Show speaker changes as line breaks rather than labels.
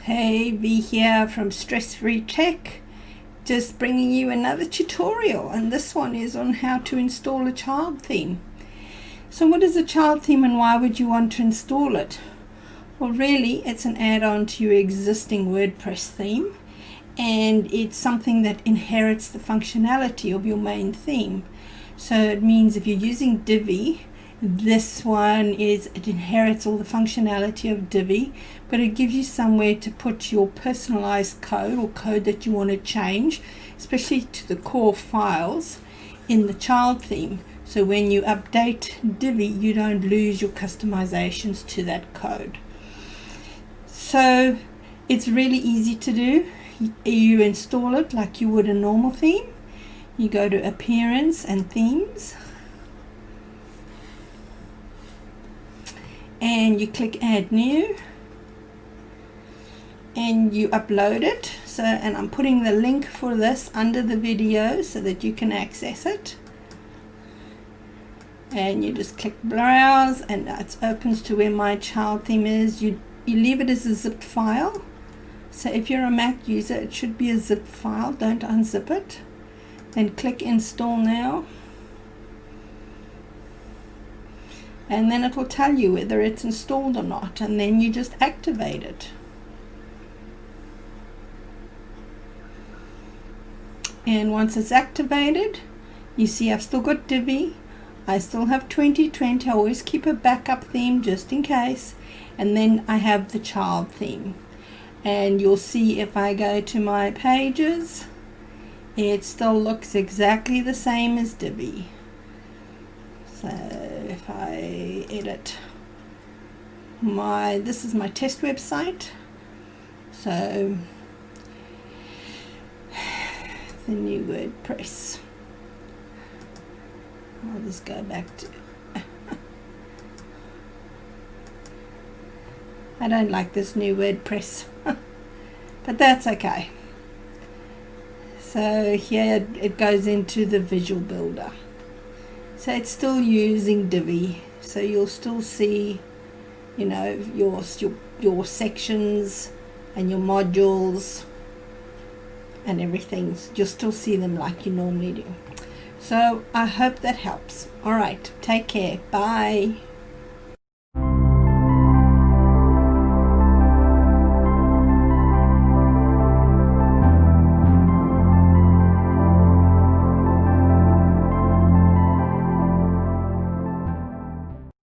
Hey, V here from Stress Free Tech, just bringing you another tutorial, and this one is on how to install a child theme. So what is a child theme and why would you want to install it? Well, really it's an add-on to your existing WordPress theme, and it's something that inherits the functionality of your main theme. So it means if you're using Divi, this one it inherits all the functionality of Divi, but it gives you somewhere to put your personalized code or code that you want to change, especially to the core files in the child theme. So when you update Divi, you don't lose your customizations to that code. So it's really easy to do. You install it like you would a normal theme. You go to Appearance and Themes, and you click Add New, and you upload it. So, and I'm putting the link for this under the video so that you can access it. And you just click Browse, and it opens to where my child theme is. You leave it as a zipped file. So if you're a Mac user, it should be a zip file. Don't unzip it. Then click Install Now. And then it will tell you whether it's installed or not, and then you just activate it. And once it's activated, you see I've still got Divi. I still have 2020. I always keep a backup theme just in case. And then I have the child theme. And you'll see if I go to my pages, it still looks exactly the same as Divi. So if I edit this is my test website. So the new WordPress. I'll just go back to I don't like this new WordPress, but that's okay. So here it goes into the visual builder. So it's still using Divi. So you'll still see, you know, your sections and your modules and everything. You'll still see them like you normally do. So I hope that helps. All right, take care. Bye.